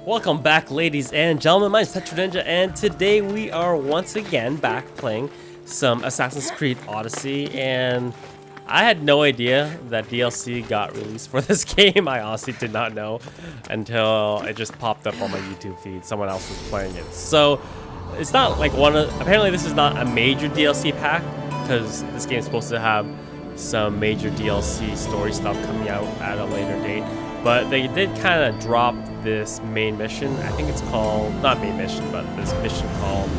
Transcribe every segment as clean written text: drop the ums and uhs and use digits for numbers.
Welcome back, ladies and gentlemen. My name is Tetra Ninja, and today we are once again back playing some Assassin's Creed Odyssey. And I had no idea that DLC got released for this game. I honestly did not know until it just popped up on my YouTube feed. Someone else was playing it. So it's not like apparently this is not a major DLC pack, because this game is supposed to have some major DLC story stuff coming out at a later date. But they did kind of drop this main mission. I think it's called, not main mission, but this mission called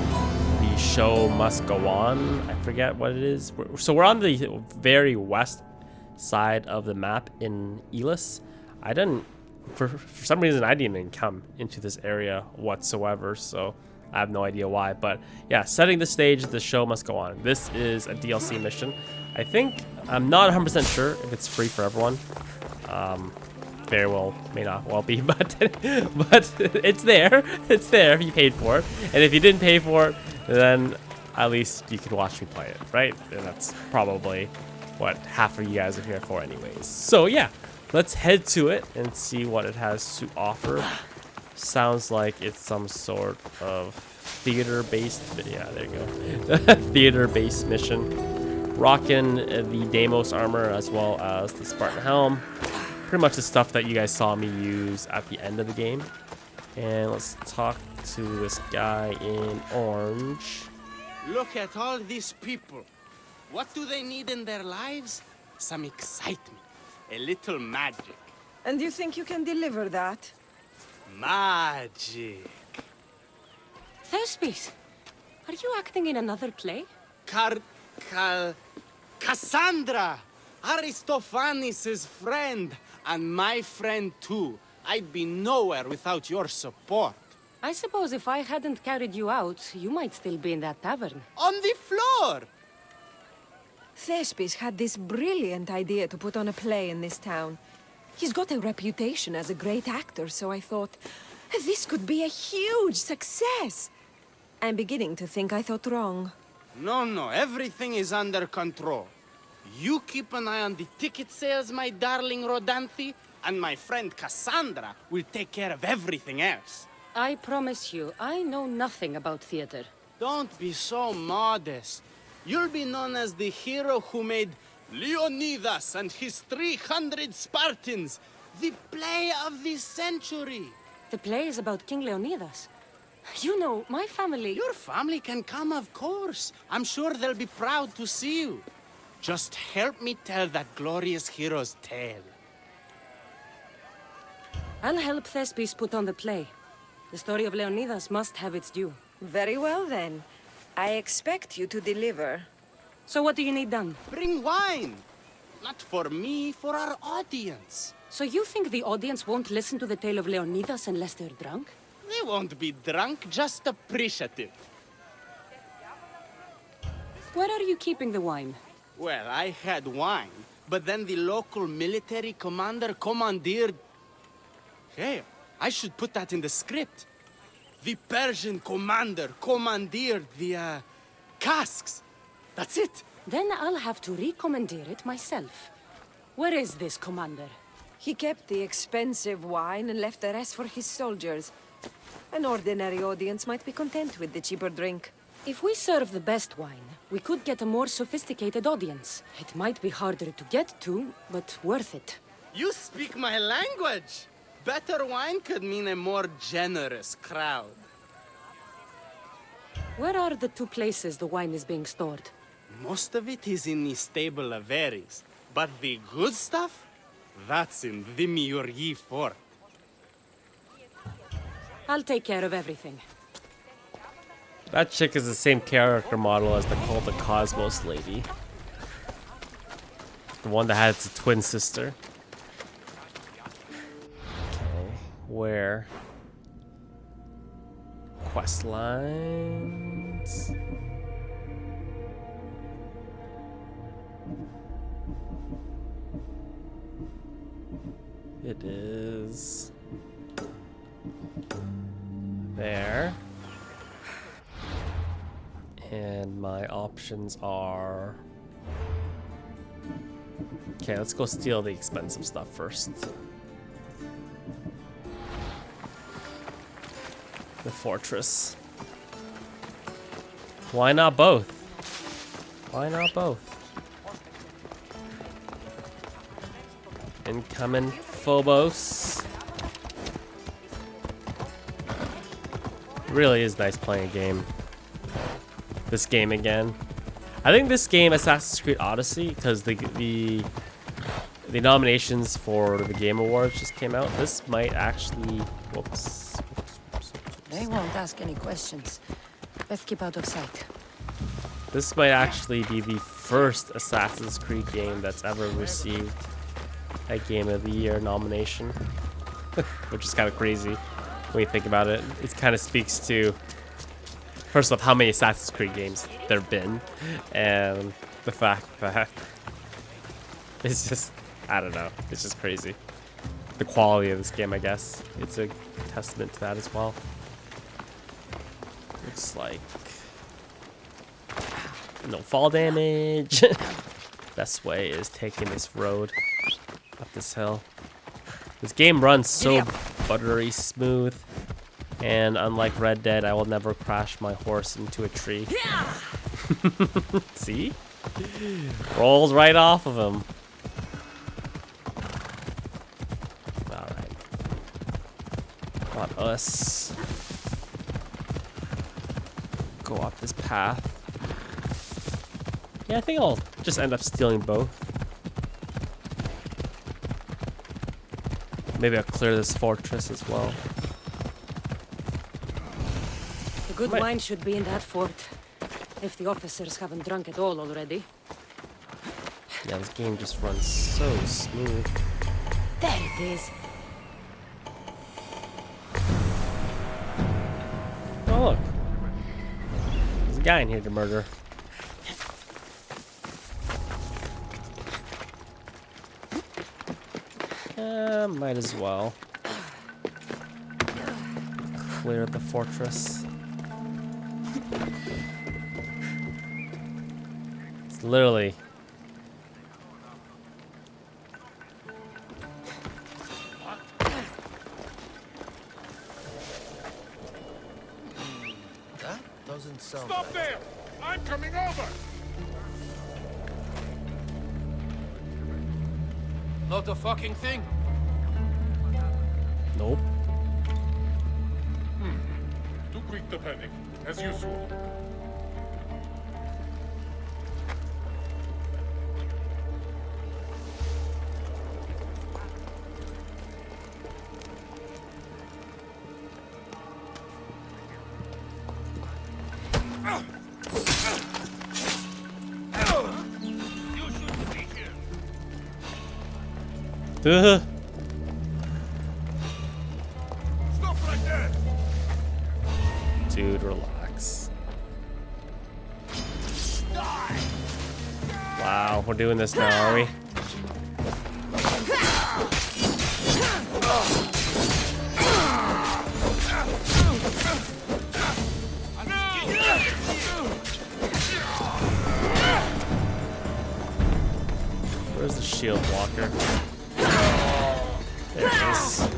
The Show Must Go On. I forget what it is. So we're on the very west side of the map in Elis. For some reason, I didn't even come into this area whatsoever, so I have no idea why. But yeah, setting the stage, The Show Must Go On. This is a DLC mission. I'm not 100% sure if it's free for everyone. Very well, may not well be, but it's there. It's there if you paid for it. And if you didn't pay for it, then at least you can watch me play it, right? And that's probably what half of you guys are here for anyways. So yeah, let's head to it and see what it has to offer. Sounds like it's some sort of theater-based, yeah, there you go. Theater-based mission. Rocking the Deimos armor as well as the Spartan helm. Pretty much the stuff that you guys saw me use at the end of the game. And let's talk to this guy in orange. Look at all these people. What do they need in their lives? Some excitement. A little magic. And you think you can deliver that? Magic. Thespis, are you acting in another play? Cassandra! Aristophanes' friend. And my friend too. I'd be nowhere without your support. I suppose if I hadn't carried you out, you might still be in that tavern. On the floor! Thespis had this brilliant idea to put on a play in this town. He's got a reputation as a great actor, so I thought, this could be a huge success. I'm beginning to think I thought wrong. No, everything is under control. You keep an eye on the ticket sales, my darling Rodanthi, and my friend Cassandra will take care of everything else. I promise you, I know nothing about theater. Don't be so modest. You'll be known as the hero who made Leonidas and his 300 Spartans the play of the century. The play is about King Leonidas. You know, my family... Your family can come, of course. I'm sure they'll be proud to see you. Just help me tell that glorious hero's tale. I'll help Thespis put on the play. The story of Leonidas must have its due. Very well then. I expect you to deliver. So what do you need done? Bring wine. Not for me, for our audience. So you think the audience won't listen to the tale of Leonidas unless they're drunk? They won't be drunk, just appreciative. Where are you keeping the wine? Well, I had wine, but then the local military commander commandeered... Hey, I should put that in the script. The Persian commander commandeered the, casks. That's it. Then I'll have to recommandeer it myself. Where is this commander? He kept the expensive wine and left the rest for his soldiers. An ordinary audience might be content with the cheaper drink. If we serve the best wine, we could get a more sophisticated audience. It might be harder to get to, but worth it. You speak my language. Better wine could mean a more generous crowd. Where are the two places the wine is being stored? Most of it is in the stable of Ares, but the good stuff, that's in the Miurgi fort. I'll take care of everything. That chick is the same character model as the Cult of Cosmos lady. The one that has a twin sister. Okay, where? Quest lines. It is there. And my options are... Okay, let's go steal the expensive stuff first. the fortress. Why not both? Why not both? Incoming Phobos. Really is nice playing a game. This game again. I think this game, Assassin's Creed Odyssey, because the nominations for the Game Awards just came out. This might actually, whoops. They won't ask any questions. Let's keep out of sight. This might actually be the first Assassin's Creed game that's ever received a Game of the Year nomination, which is kind of crazy when you think about it. It kind of speaks to, first off, how many Assassin's Creed games there have been, and the fact that it's just, I don't know, it's just crazy. The quality of this game, I guess, it's a testament to that as well. Looks like no fall damage. Best way is taking this road up this hill. This game runs so buttery smooth, and unlike Red Dead, I will never crash my horse into a tree. See? Rolls right off of him. Alright. Want us go up this path. Yeah, I think I'll just end up stealing both. Maybe I'll clear this fortress as well. The good wine should be in that fort, if the officers haven't drunk it all already. Yeah, this game just runs so smooth. There it is. Oh, look. There's a guy in here to murder. Might as well clear the fortress. It's literally That doesn't sound Stop there! I'm coming over! Not a fucking thing. nope. Too quick to panic, as usual. You shouldn't be here. Stop right there! Dude, relax. Wow, we're doing this now, are we? Where's the shield walker? There it is.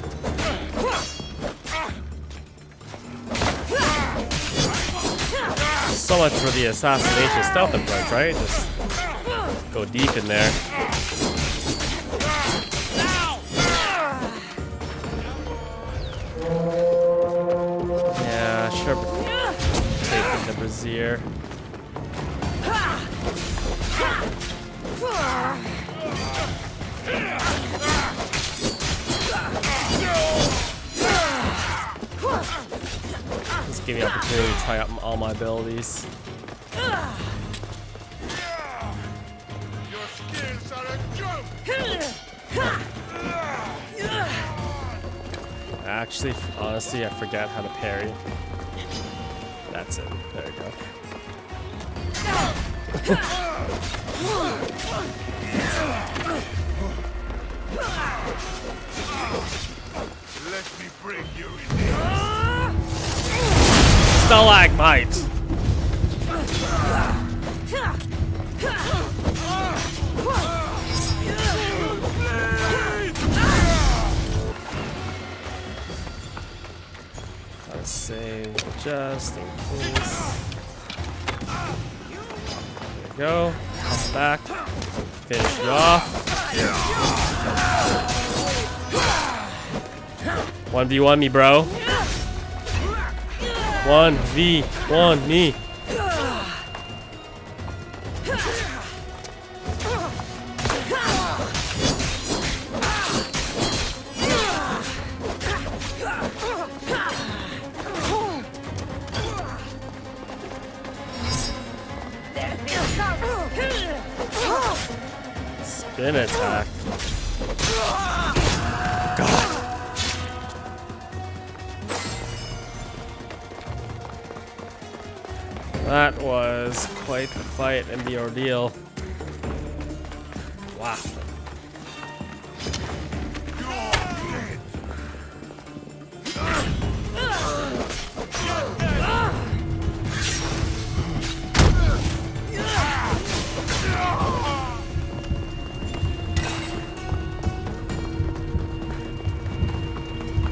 So much for the assassination stealth approach, right? Just go deep in there. Yeah, sure. Taking the brazier. Just give me an opportunity to try out all my abilities. Your skills are a joke! Actually, honestly, I forgot how to parry. That's it. There we go. Let me bring you in there. Stalagmite! gonna save just in case. There we go. Come back. Finish you off. 1v1 me, bro. 1v1 me. Spin attack. God. That was quite the fight and the ordeal. Wow.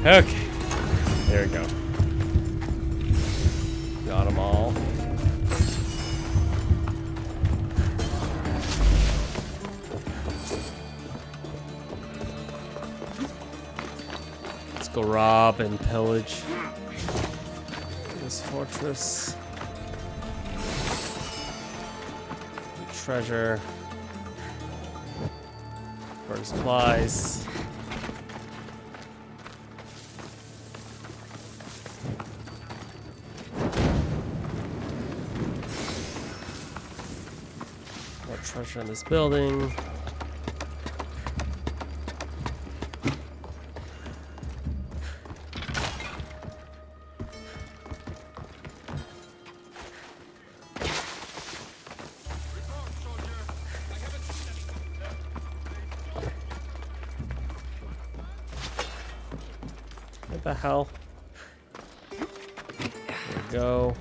Okay, there we go. Got them all. Let's go rob and pillage this fortress. Treasure. For supplies. Treasure in this building. What the hell? There we go.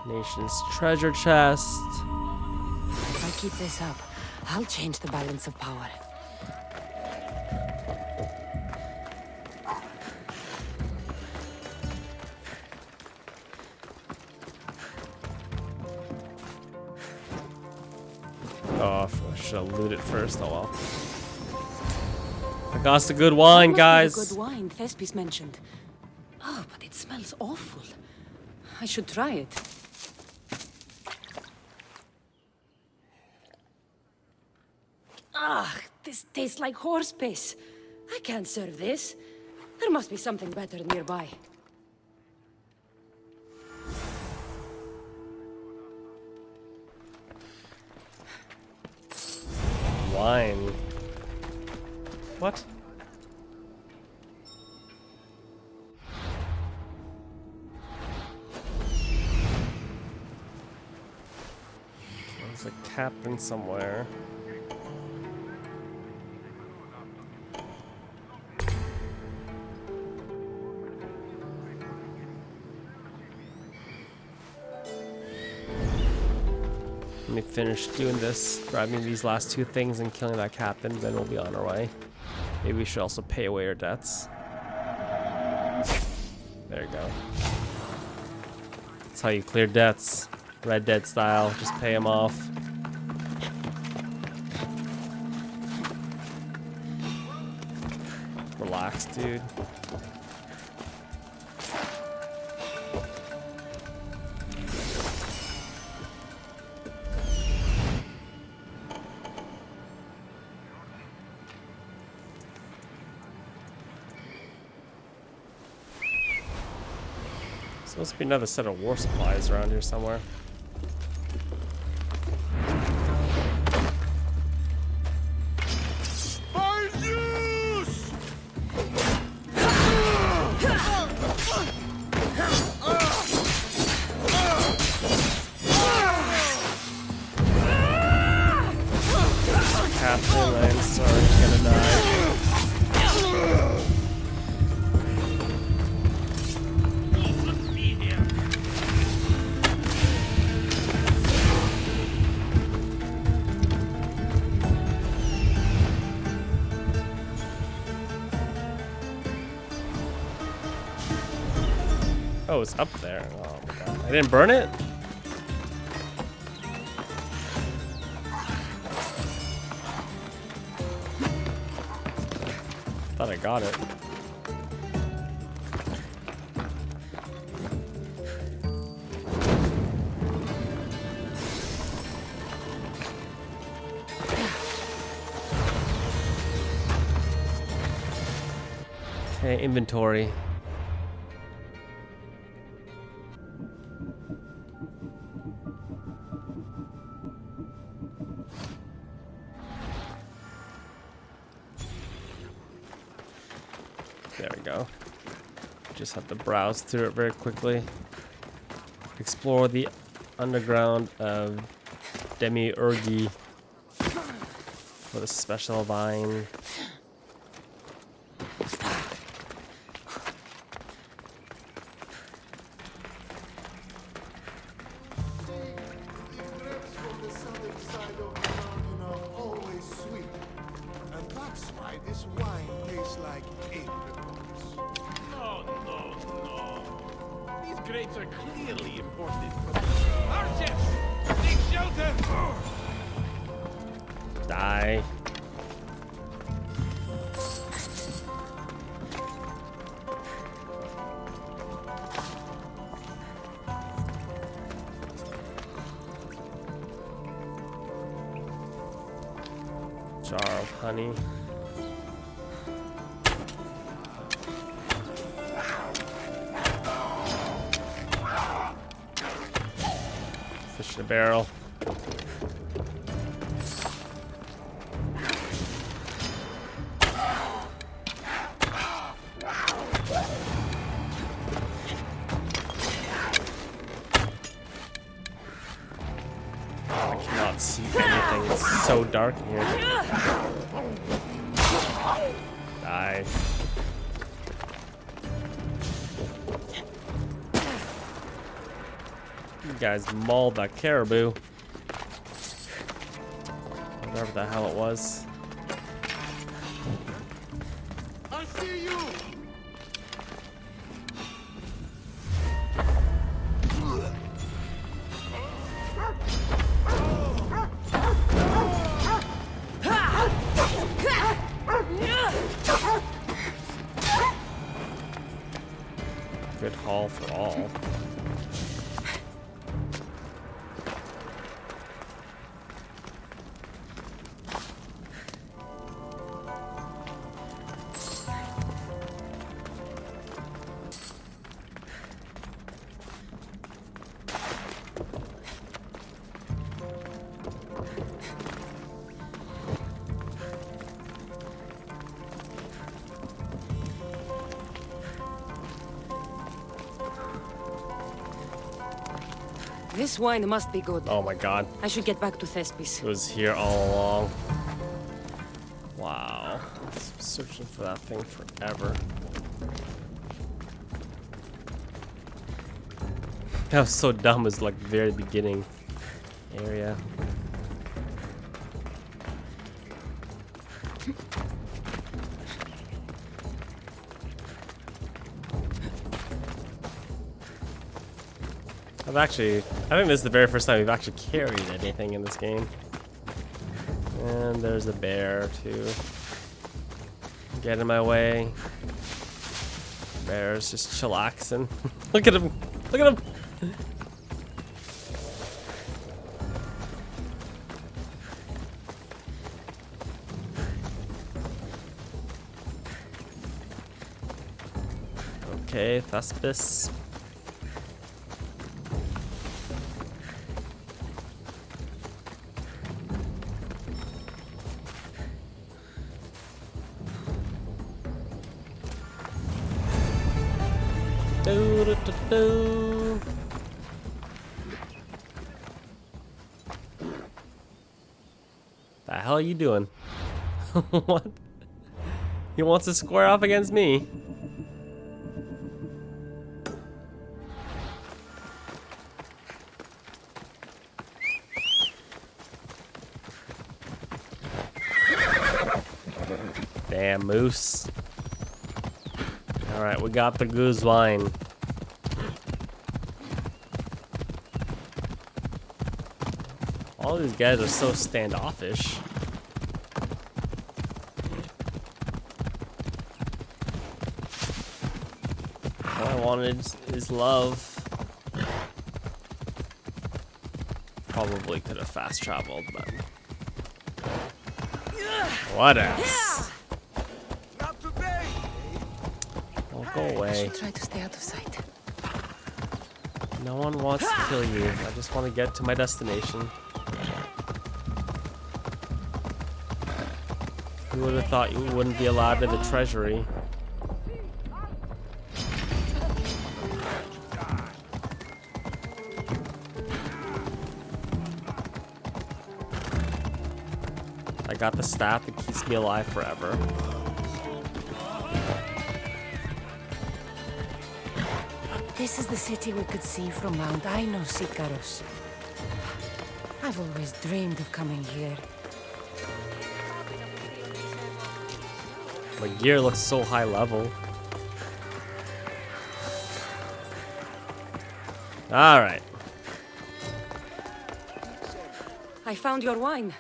Nation's treasure chest. If I keep this up, I'll change the balance of power. Oh, I should have looted first. Oh well. I got us a good wine, guys. Good wine, Thespis mentioned. Oh, but it smells awful. I should try it. Ah, this tastes like horse piss. I can't serve this. There must be something better nearby. Wine. What? There's a captain somewhere. Let me finish doing this, grabbing these last two things and killing that captain, then we'll be on our way. Maybe we should also pay away our debts. There you go. That's how you clear debts. Red Dead style, just pay them off. Relax, dude. Supposed to be another set of war supplies around here somewhere. Captain, I'm sorry, you're gonna die. Oh, it's up there. Oh my god. I didn't burn it? Thought I got it. Okay, inventory. There we go. Just have to browse through it very quickly. Explore the underground of Demiurgy for the special vine. Grapes from the southern side of the mountain are always sweet. And that's why this wine tastes like apricots. No, no, no. These grapes are clearly imported from... Archers! Take shelter! Die. Jar of honey. Fish in a barrel. I cannot see anything. It's so dark in here. Die. You guys mauled that caribou. Whatever the hell it was. I see you! Good haul for all. This wine must be good. Oh my god. I should get back to Thespis. It was here all along. Wow. I've been searching for that thing forever. That was so dumb. It was like the very beginning area. I think this is the very first time we've actually carried anything in this game. And there's a bear too. Get in my way. Bear's just chillaxing. Look at him. Look at him. Okay, Thespis. Do. The hell are you doing? What? He wants to square off against me. Damn moose. Alright, we got the goose wine. All these guys are so standoffish. All I wanted is love. Probably could have fast traveled, but what else? Not today! Oh, go away. Try to stay out of sight. No one wants to kill you. I just want to get to my destination. Who would have thought you wouldn't be allowed to the treasury? I got the staff that keeps me alive forever. This is the city we could see from Mount Ainos, Icaros. I've always dreamed of coming here. My gear looks so high level. Alright. I found your wine.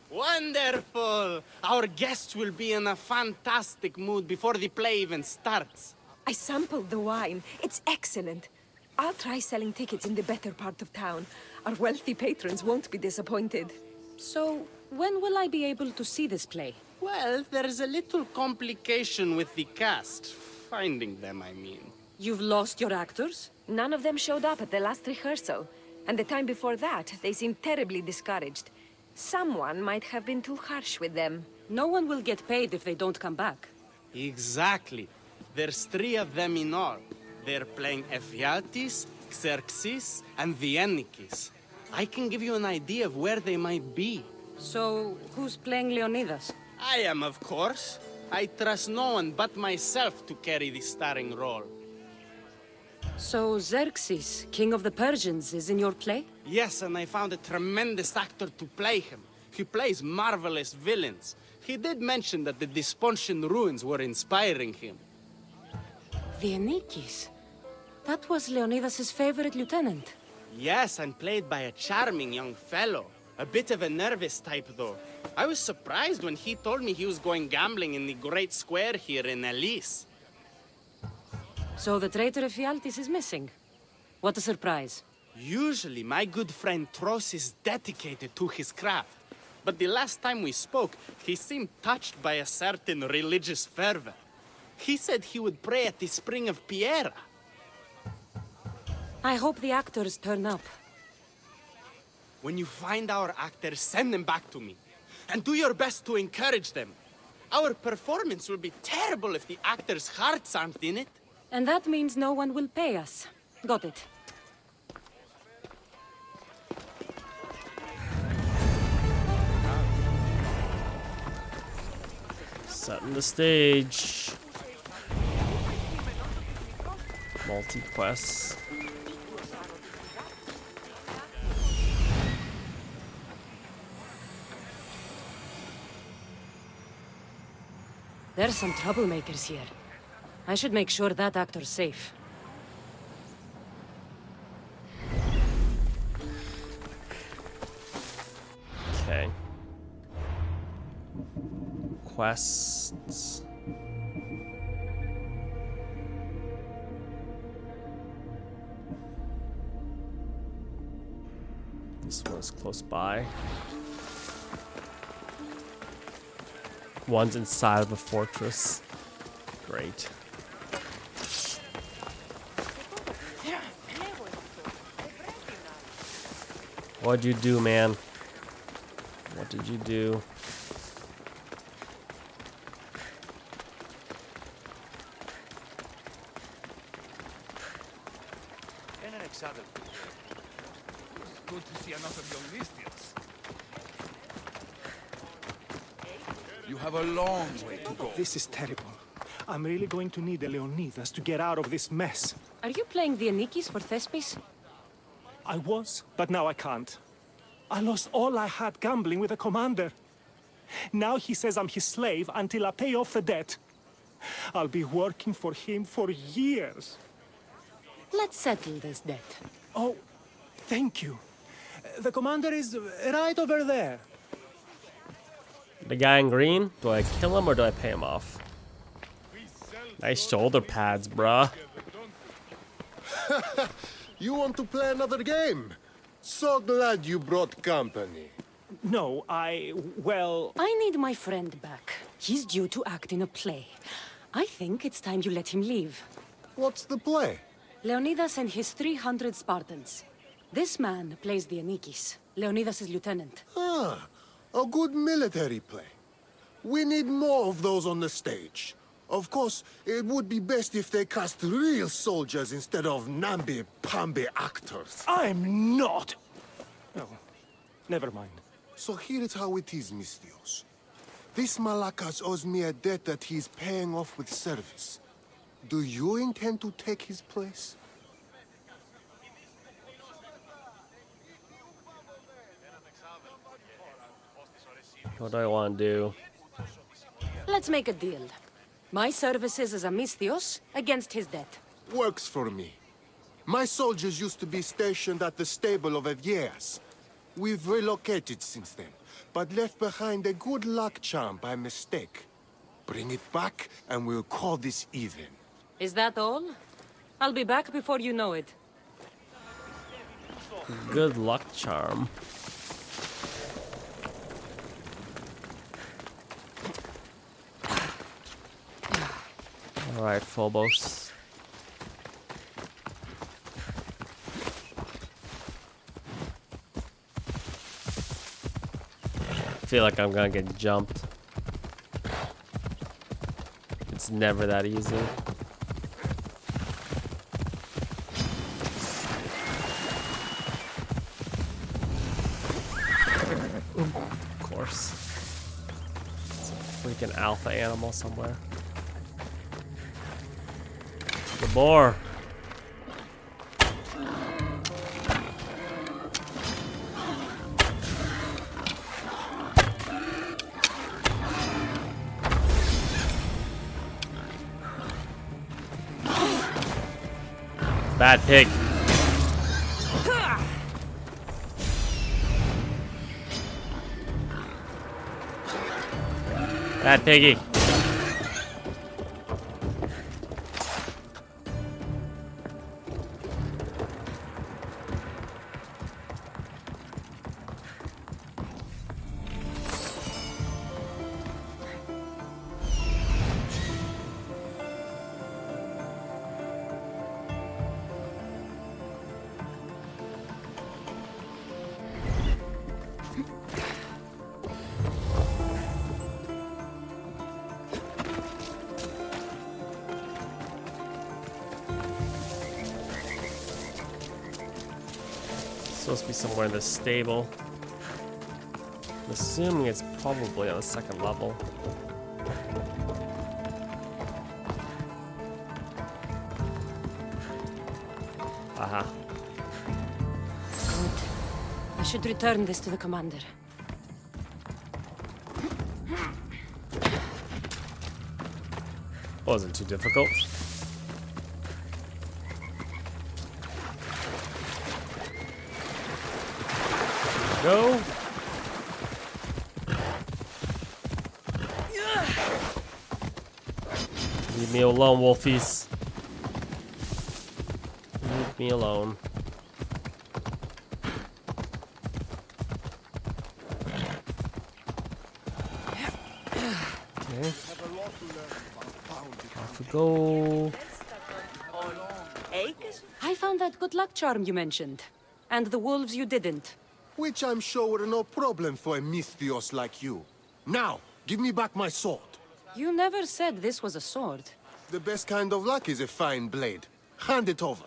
Wonderful! Our guests will be in a fantastic mood before the play even starts. I sampled the wine. It's excellent. I'll try selling tickets in the better part of town. Our wealthy patrons won't be disappointed. So, when will I be able to see this play? Well, there's a little complication with the cast. Finding them, I mean. You've lost your actors? None of them showed up at the last rehearsal. And the time before that, they seemed terribly discouraged. Someone might have been too harsh with them. No one will get paid if they don't come back. Exactly. There's 3 of them in all. They're playing Ephialtes, Xerxes, and the Ennikis. I can give you an idea of where they might be. So, who's playing Leonidas? I am, of course. I trust no one but myself to carry the starring role. So, Xerxes, king of the Persians, is in your play? Yes, and I found a tremendous actor to play him. He plays marvelous villains. He did mention that the Despontian ruins were inspiring him. The Ennikis. That was Leonidas' favorite lieutenant. Yes, and played by a charming young fellow. A bit of a nervous type, though. I was surprised when he told me he was going gambling in the Great Square here in Elise. So the traitor Ephialtes is missing. What a surprise. Usually, my good friend Tros is dedicated to his craft. But the last time we spoke, he seemed touched by a certain religious fervor. He said he would pray at the spring of Piera. I hope the actors turn up. When you find our actors, send them back to me. And do your best to encourage them. Our performance will be terrible if the actors' hearts aren't in it. And that means no one will pay us. Got it. Setting the stage. Multi-quests. There's some troublemakers here. I should make sure that actor's safe. Okay. Quests. This one's close by. One's inside of a fortress. Great. What'd you do, man? What did you do? Good to see another young Listians. You have a long way to go. This is terrible. I'm really going to need a Leonidas to get out of this mess. Are you playing the Ennikis for Thespis? I was, but now I can't. I lost all I had gambling with the commander. Now he says I'm his slave until I pay off the debt. I'll be working for him for years. Let's settle this debt. Oh, thank you. The commander is right over there. The guy in green? Do I kill him or do I pay him off? Nice shoulder pads, bruh. You want to play another game? So glad you brought company. No, well... I need my friend back. He's due to act in a play. I think it's time you let him leave. What's the play? Leonidas and his 300 Spartans. This man plays the Anikis, Leonidas' lieutenant. Ah, a good military play. We need more of those on the stage. Of course, it would be best if they cast real soldiers instead of namby-pamby actors. I'm not! Oh, never mind. So here is how it is, Misthios. This Malakas owes me a debt that he's paying off with service. Do you intend to take his place? What do I want to do? Let's make a deal. My services as a Misthios against his debt. Works for me. My soldiers used to be stationed at the stable of Evieas. We've relocated since then, but left behind a good luck charm by mistake. Bring it back, and we'll call this even. Is that all? I'll be back before you know it. Good luck charm. Alright, Phobos. I feel like I'm gonna get jumped. It's never that easy. Of course. It's a freaking alpha animal somewhere. The boar. Bad pig. Bad piggy. Supposed to be somewhere in the stable. I'm assuming it's probably on the second level. Aha. Good. I should return this to the commander. Wasn't too difficult. Go. Leave me alone, wolfies. Leave me alone. Okay. Off we go. I found that good luck charm you mentioned. And the wolves you didn't. Which I'm sure were no problem for a Misthios like you. Now, give me back my sword. You never said this was a sword. The best kind of luck is a fine blade. Hand it over.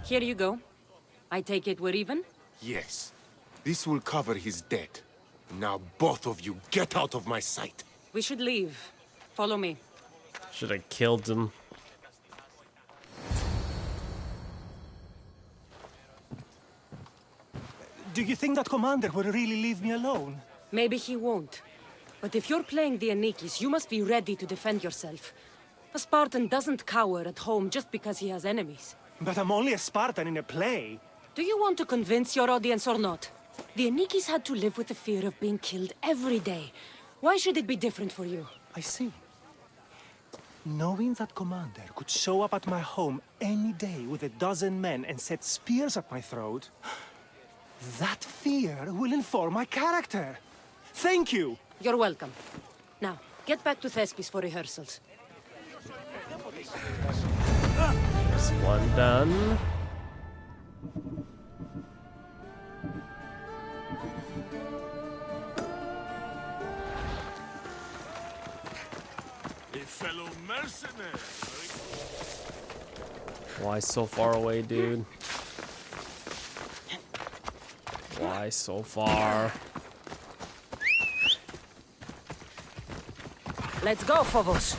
Here you go. I take it we're even? Yes. This will cover his debt. Now both of you get out of my sight. We should leave. Follow me. Should have killed him. Do you think that commander will really leave me alone? Maybe he won't. But if you're playing the Anikis, you must be ready to defend yourself. A Spartan doesn't cower at home just because he has enemies. But I'm only a Spartan in a play. Do you want to convince your audience or not? The Anikis had to live with the fear of being killed every day. Why should it be different for you? I see. Knowing that Commander could show up at my home any day with 12 men and set spears at my throat, that fear will inform my character. Thank you! You're welcome. Now, get back to Thespis for rehearsals. There's one done. A fellow mercenary. Why so far away, dude? Why so far? Let's go, Phobos.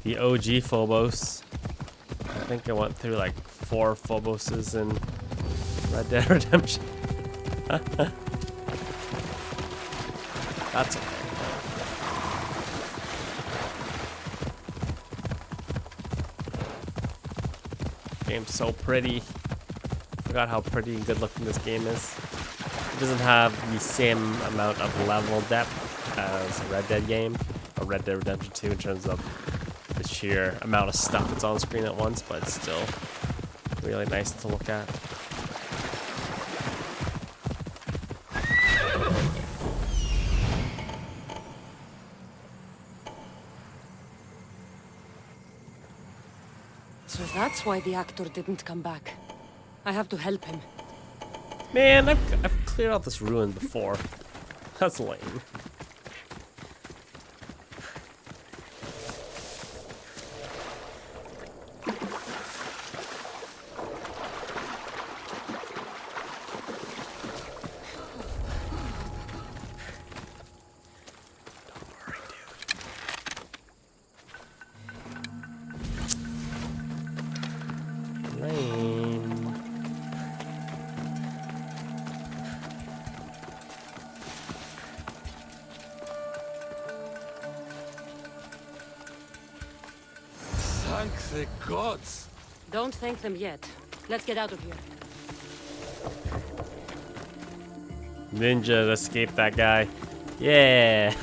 The OG Phobos. I think I went through like 4 Phoboses in Red Dead Redemption. That's okay. Game's so pretty. Forgot how pretty and good looking this game is. It doesn't have the same amount of level depth as a Red Dead game or Red Dead Redemption 2 in terms of the sheer amount of stuff that's on screen at once, but it's still really nice to look at. So that's why the actor didn't come back. I have to help him. Man, I've cleared out this ruin before. That's lame. Thank the gods. Don't thank them yet. Let's get out of here. Ninja escaped that guy. Yeah.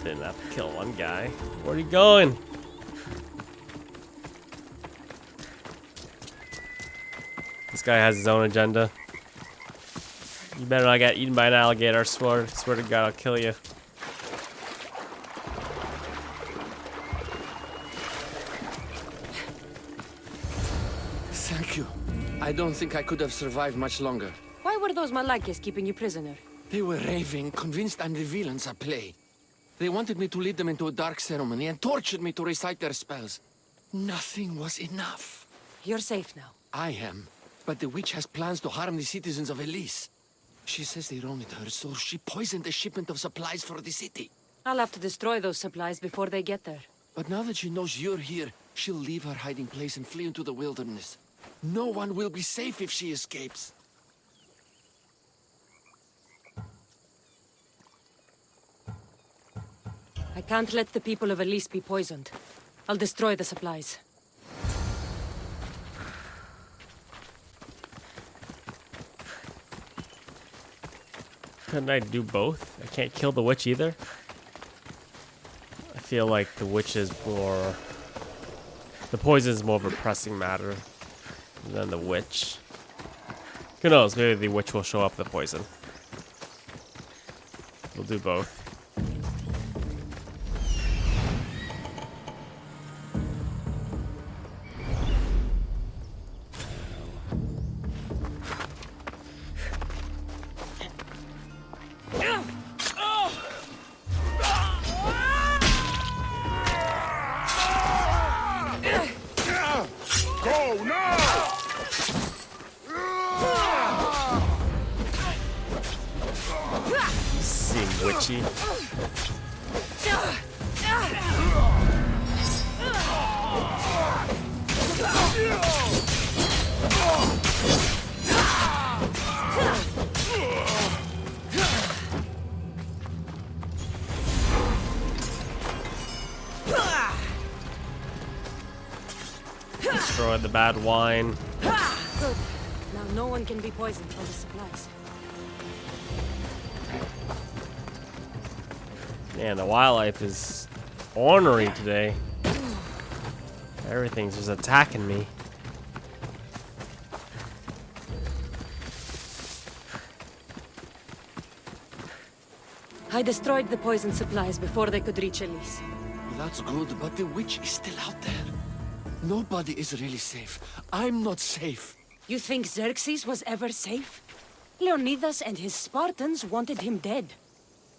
Didn't have to kill one guy. Where are you going? This guy has his own agenda. You better not get eaten by an alligator. I swear to God, I'll kill you. Thank you. I don't think I could have survived much longer. Why were those Malakis keeping you prisoner? They were raving, convinced I'm the villains at play. They wanted me to lead them into a dark ceremony and tortured me to recite their spells. Nothing was enough. You're safe now. I am, but the witch has plans to harm the citizens of Elise. She says they wronged her, so she poisoned the shipment of supplies for the city. I'll have to destroy those supplies before they get there. But now that she knows you're here, she'll leave her hiding place and flee into the wilderness. No one will be safe if she escapes. I can't let the people of Elise be poisoned. I'll destroy the supplies. Couldn't I do both? I can't kill the witch either? I feel like the witch is more... The poison is more of a pressing matter than the witch. Who knows? Maybe the witch will show up the poison. We'll do both. Go now! Seem witchy. Destroy the bad wine. Good. Now no one can be poisoned for the supplies. Man, the wildlife is ornery today. Everything's just attacking me. I destroyed the poison supplies before they could reach Elise. That's good, but the witch is still out there. Nobody is really safe. I'm not safe. You think Xerxes was ever safe? Leonidas and his Spartans wanted him dead.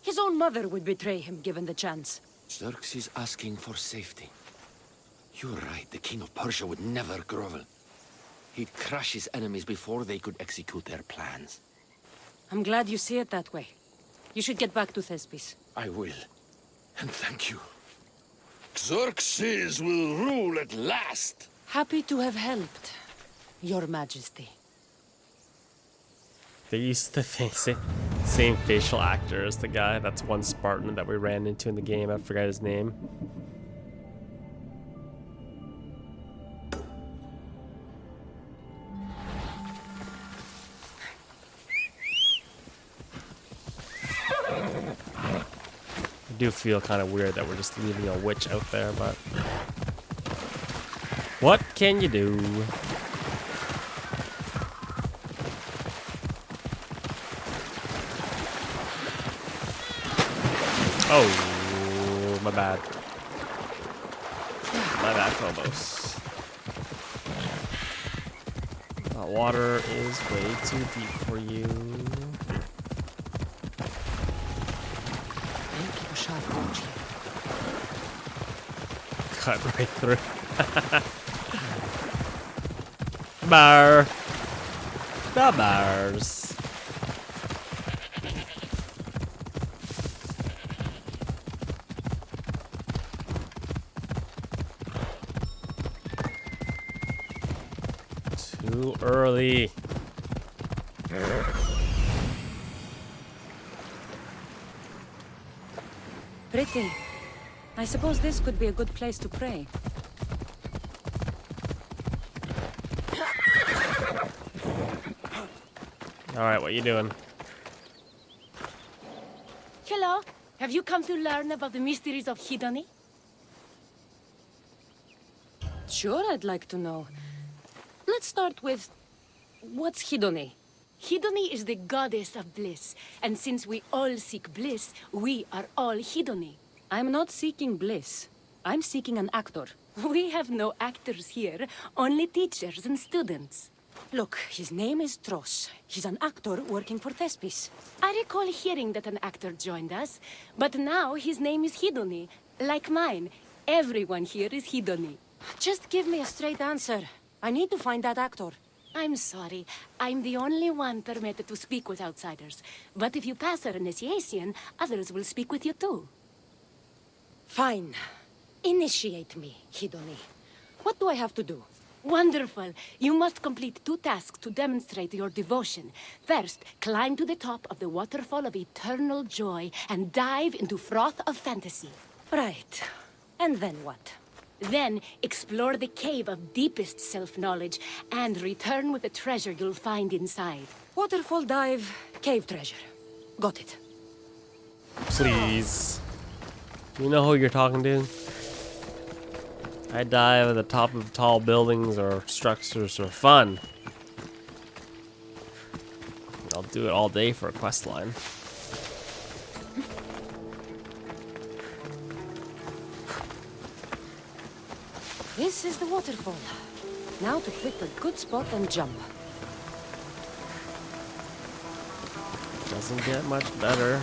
His own mother would betray him given the chance. Xerxes asking for safety. You're right, the king of Persia would never grovel. He'd crush his enemies before they could execute their plans. I'm glad you see it that way. You should get back to Thespis. I will. And thank you. Xerxes will rule at last! Happy to have helped, Your Majesty. They used the same facial actor as the guy. That's one Spartan that we ran into in the game. I forgot his name. I do feel kind of weird that we're just leaving a witch out there, but what can you do? Oh, my bad. My bad, Phobos. That water is way too deep for you. Keep a sharp watch here. Cut right through. Bar. The bars. Too early. Pretty. I suppose this could be a good place to pray. Alright, what you doing? Hello. Have you come to learn about the mysteries of Hedony? Sure, I'd like to know. Let's start with... what's Hedony? Hedony is the goddess of bliss, and since we all seek bliss, we are all Hedony. I'm not seeking bliss. I'm seeking an actor. We have no actors here, only teachers and students. Look, his name is Tros. He's an actor working for Thespis. I recall hearing that an actor joined us, but now his name is Hedony. Like mine, everyone here is Hedony. Just give me a straight answer. I need to find that actor. I'm sorry. I'm the only one permitted to speak with outsiders. But if you pass our initiation, others will speak with you too. Fine. Initiate me, Hedony. What do I have to do? Wonderful. You must complete 2 tasks to demonstrate your devotion. First, climb to the top of the waterfall of eternal joy and dive into froth of fantasy. Right. And then what? Then, explore the cave of deepest self-knowledge and return with the treasure you'll find inside. Waterfall dive, cave treasure. Got it. Please. You know who you're talking to? I dive at the top of tall buildings or structures for fun. I'll do it all day for a quest line. This is the waterfall. Now to pick a good spot and jump. Doesn't get much better.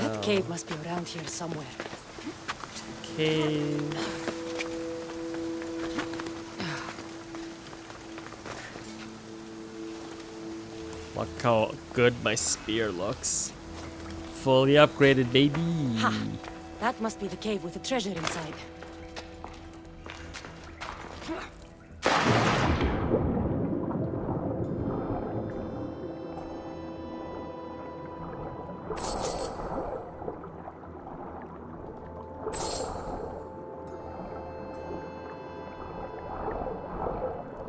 That cave must be around here somewhere. Cave. Look how good my spear looks. Fully upgraded, baby. Ha! That must be the cave with the treasure inside.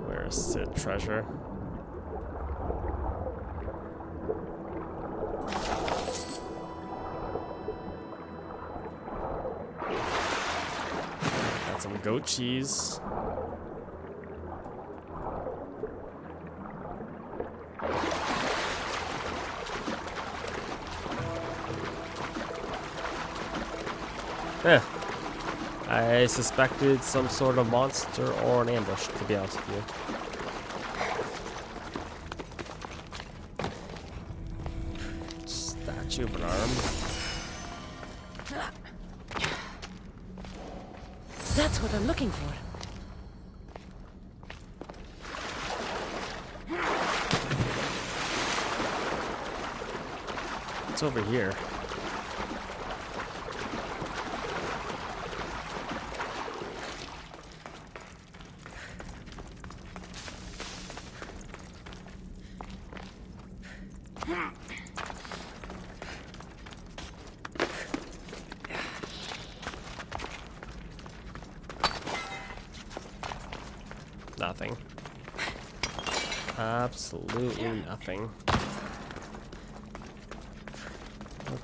Where's the treasure? Got some goat cheese. I suspected some sort of monster or an ambush, to be honest with you. Statue of an arm. That's what I'm looking for. It's over here. Nothing. Absolutely nothing.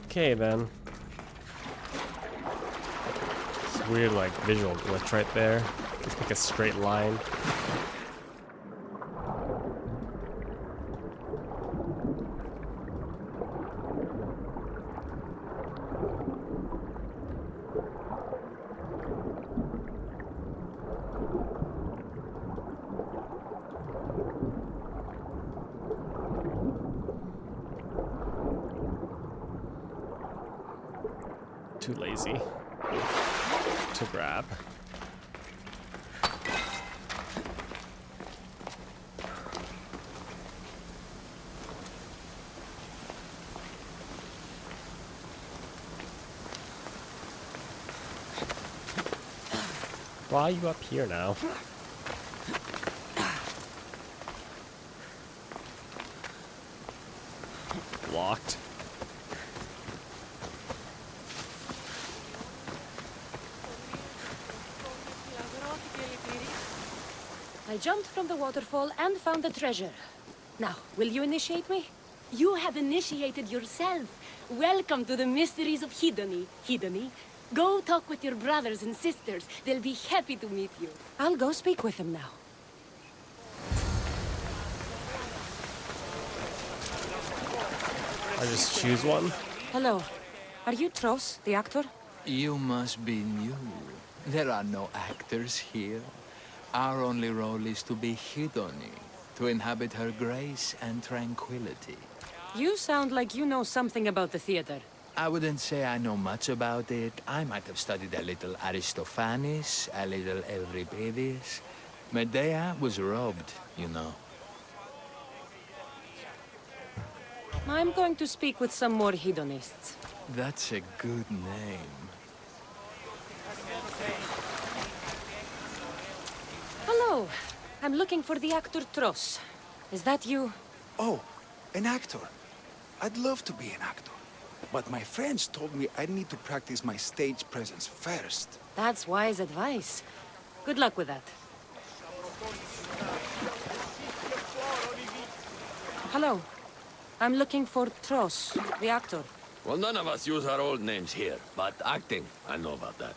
Okay then. It's weird, like visual glitch right there. It's like a straight line. Too lazy to grab. Why are you up here now? Locked. I jumped from the waterfall and found the treasure. Now, will you initiate me? You have initiated yourself. Welcome to the mysteries of Hedony. Hedony, go talk with your brothers and sisters. They'll be happy to meet you. I'll go speak with him now. I just choose one. Hello. Are you Tros, the actor? You must be new. There are no actors here. Our only role is to be Hedony, to inhabit her grace and tranquility. You sound like you know something about the theater. I wouldn't say I know much about it. I might have studied a little Aristophanes, a little Euripides. Medea was robbed, you know. I'm going to speak with some more hedonists. That's a good name. Hello. I'm looking for the actor Tros. Is that you? Oh, an actor. I'd love to be an actor. But my friends told me I need to practice my stage presence first. That's wise advice. Good luck with that. Hello. I'm looking for Tros, the actor. Well, none of us use our old names here, but acting, I know about that.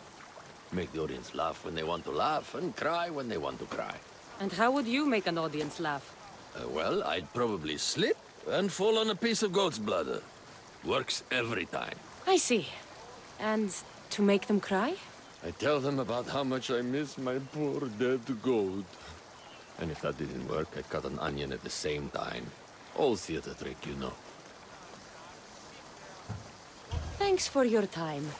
Make the audience laugh when they want to laugh, and cry when they want to cry. And how would you make an audience laugh? Well, I'd probably slip and fall on a piece of goat's bladder. Works every time. I see. And to make them cry? I tell them about how much I miss my poor dead goat. And if that didn't work, I cut an onion at the same time. Old theater trick, you know. Thanks for your time.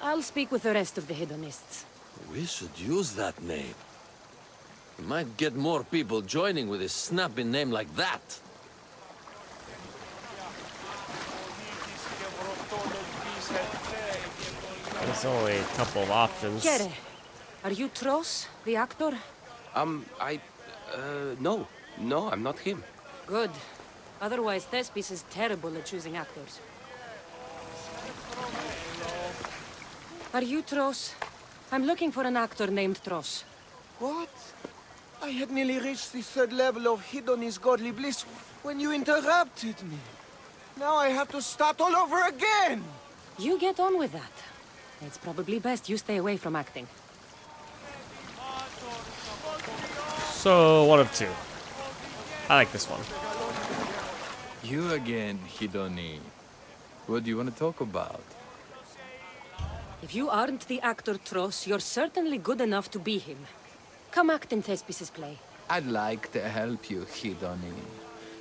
I'll speak with the rest of the hedonists. We should use that name. We might get more people joining with a snappy name like that. There's only a couple of options. Kere, are you Tros, the actor? No. No, I'm not him. Good. Otherwise, Thespis is terrible at choosing actors. Are you Tros? I'm looking for an actor named Tros. What? I had nearly reached the 3rd level of Hidoni's godly bliss when you interrupted me. Now I have to start all over again! You get on with that. It's probably best you stay away from acting. So, one of two. I like this one. You again, Hidoni. What do you want to talk about? If you aren't the actor Tros, you're certainly good enough to be him. Come act in Thespis' play. I'd like to help you, Hidoni.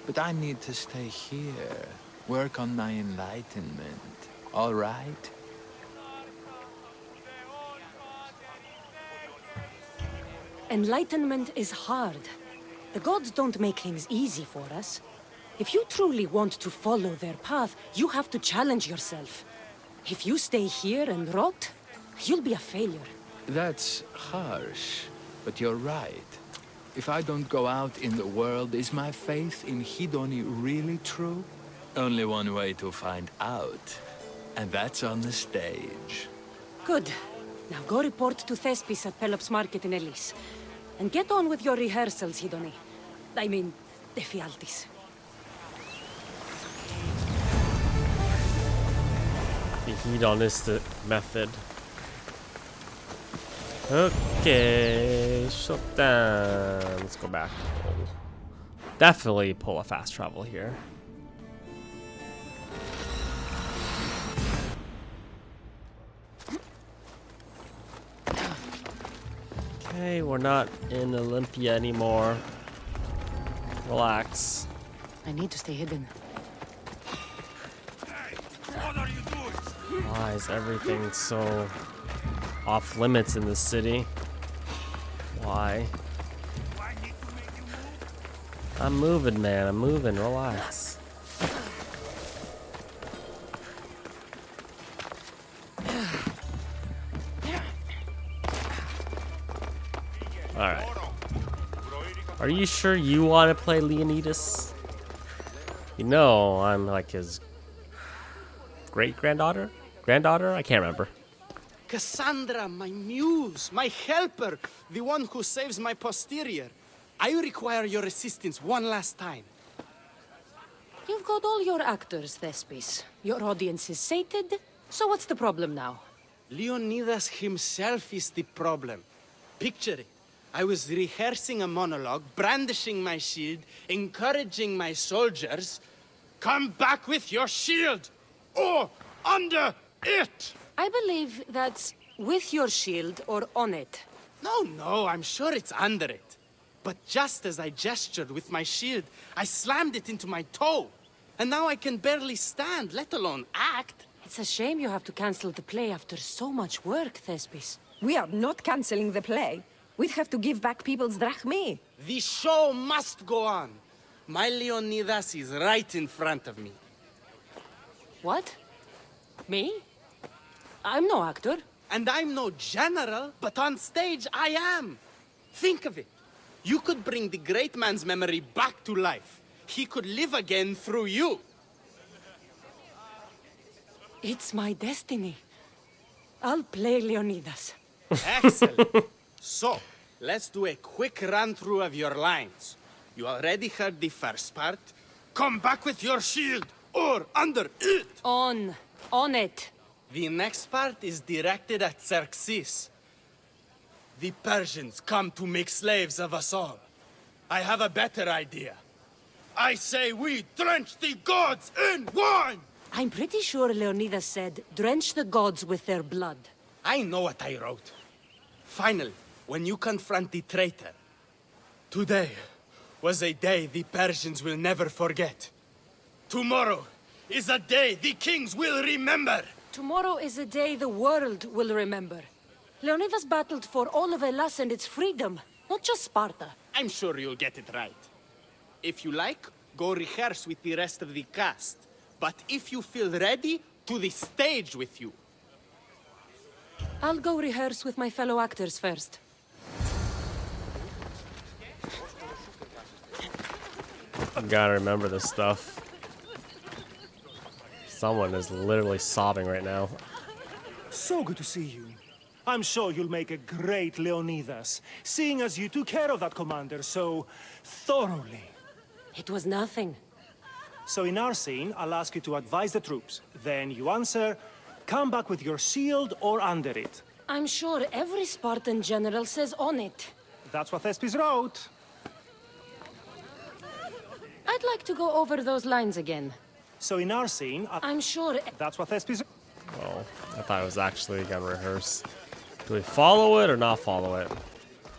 But I need to stay here. Work on my enlightenment. All right? Enlightenment is hard. The gods don't make things easy for us. If you truly want to follow their path, you have to challenge yourself. If you stay here and rot, you'll be a failure. That's harsh, but you're right. If I don't go out in the world, is my faith in Hidoni really true? Only one way to find out, and that's on the stage. Good. Now go report to Thespis at Pelops Market in Elis. And get on with your rehearsals, Hidoni. I mean, Ephialtes. The hedonistic method. Okay, shut down. Let's go back. Definitely pull a fast travel here. Okay, we're not in Olympia anymore. Relax. I need to stay hidden. Why is everything so off limits in this city? Why? I'm moving, man. I'm moving. Relax. Alright. Are you sure you want to play Leonidas? You know, I'm like his great-granddaughter? Granddaughter? I can't remember. Cassandra, my muse, my helper, the one who saves my posterior. I require your assistance one last time. You've got all your actors, Thespis. Your audience is sated, so what's the problem now? Leonidas himself is the problem. Picture it. I was rehearsing a monologue, brandishing my shield, encouraging my soldiers. Come back with your shield! Or under it! I believe that's with your shield or on it. No, I'm sure it's under it. But just as I gestured with my shield, I slammed it into my toe. And now I can barely stand, let alone act. It's a shame you have to cancel the play after so much work, Thespis. We are not cancelling the play. We'd have to give back people's drachmae. The show must go on. My Leonidas is right in front of me. What? Me? I'm no actor. And I'm no general, but on stage I am. Think of it. You could bring the great man's memory back to life. He could live again through you. It's my destiny. I'll play Leonidas. Excellent. So, let's do a quick run-through of your lines. You already heard the first part. Come back with your shield, or under it. On it. The next part is directed at Xerxes. The Persians come to make slaves of us all. I have a better idea. I say we drench the gods in wine! I'm pretty sure Leonidas said, drench the gods with their blood. I know what I wrote. Finally, when you confront the traitor, today was a day the Persians will never forget. Tomorrow is a day the kings will remember. Tomorrow is a day the world will remember. Leonidas battled for all of Hellas and its freedom, not just Sparta. I'm sure you'll get it right. If you like, go rehearse with the rest of the cast. But if you feel ready, to the stage with you. I'll go rehearse with my fellow actors first. Gotta remember this stuff. Someone is literally sobbing right now. So good to see you. I'm sure you'll make a great Leonidas, seeing as you took care of that commander so thoroughly. It was nothing. So in our scene, I'll ask you to advise the troops. Then you answer, come back with your shield or under it. I'm sure every Spartan general says on it. That's what Thespis wrote. I'd like to go over those lines again. So in our scene, I'm sure... That's what Thespis... Oh, I thought it was actually gonna rehearse. Do we follow it or not follow it?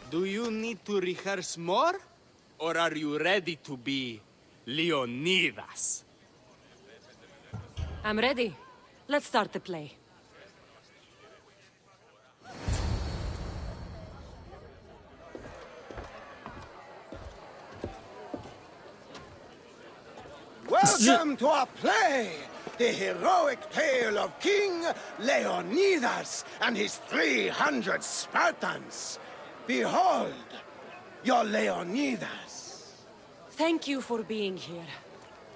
Do you need to rehearse more? Or are you ready to be Leonidas? I'm ready. Let's start the play. Welcome to our play! The heroic tale of King Leonidas and his 300 Spartans. Behold, your Leonidas. Thank you for being here.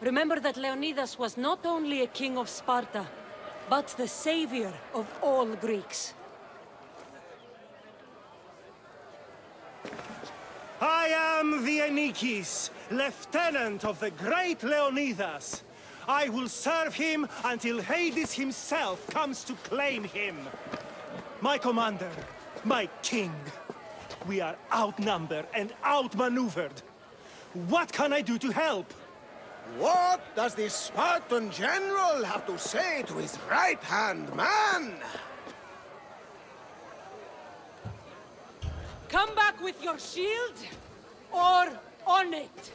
Remember that Leonidas was not only a king of Sparta, but the savior of all Greeks. I am the Anikis, lieutenant of the great Leonidas. I will serve him until Hades himself comes to claim him. My commander, my king, we are outnumbered and outmaneuvered. What can I do to help? What does the Spartan general have to say to his right-hand man? Come back with your shield, or on it.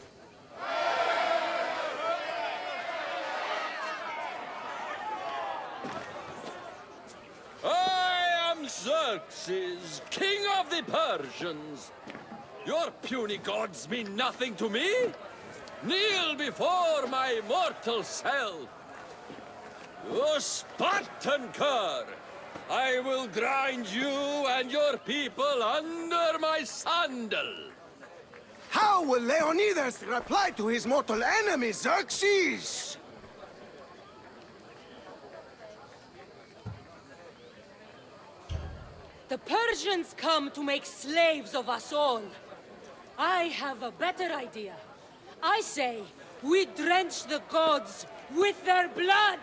I am Xerxes, king of the Persians. Your puny gods mean nothing to me. Kneel before my mortal self. O Spartan cur, I will grind you and your people under my sandal. How will Leonidas reply to his mortal enemy, Xerxes? The Persians come to make slaves of us all. I have a better idea. I say, we drench the gods with their blood!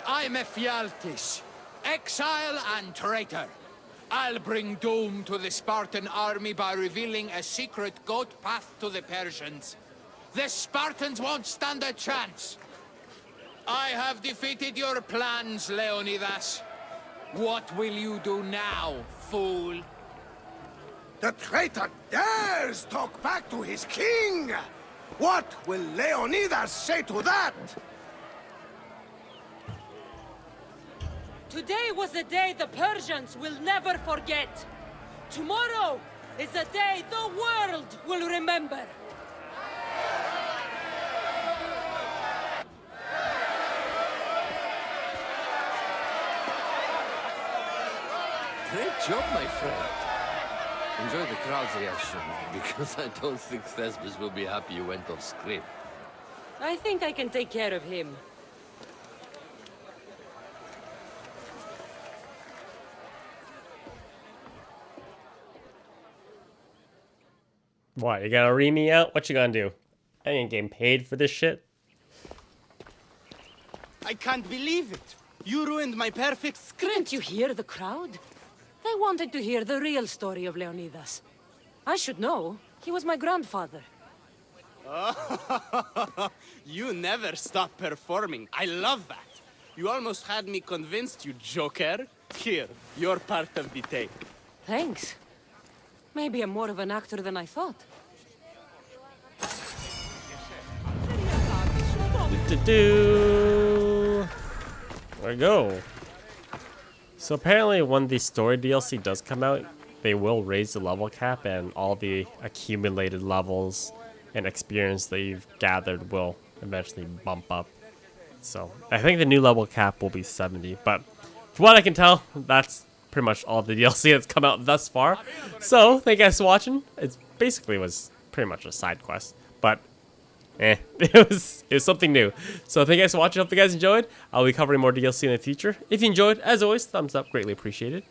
I'm Ephialtes, exile and traitor. I'll bring doom to the Spartan army by revealing a secret goat path to the Persians. The Spartans won't stand a chance. I have defeated your plans, Leonidas. What will you do now, fool? The traitor dares talk back to his king! What will Leonidas say to that? Today was a day the Persians will never forget. Tomorrow is a day the world will remember. Great job, my friend. Enjoy the crowd's reaction, because I don't think Thespis will be happy you went off script. I think I can take care of him. What, you gonna read me out? What you gonna do? I ain't getting paid for this shit. I can't believe it. You ruined my perfect script. Didn't you hear the crowd? They wanted to hear the real story of Leonidas. I should know. He was my grandfather. You never stop performing. I love that. You almost had me convinced, you joker. Here, you're part of the take. Thanks. Maybe I'm more of an actor than I thought. There we go. So apparently when the story DLC does come out, they will raise the level cap and all the accumulated levels and experience that you've gathered will eventually bump up. So I think the new level cap will be 70, but from what I can tell, that's pretty much all the DLC that's come out thus far. So thank you guys for watching. It basically was pretty much a side quest, but it was something new. So thank you guys for watching. Hope you guys enjoyed. I'll be covering more DLC in the future. If you enjoyed, as always, thumbs up, greatly appreciated.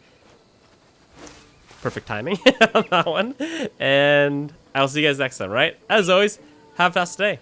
Perfect timing on that one. And I'll see you guys next time, right? As always, have a fast day.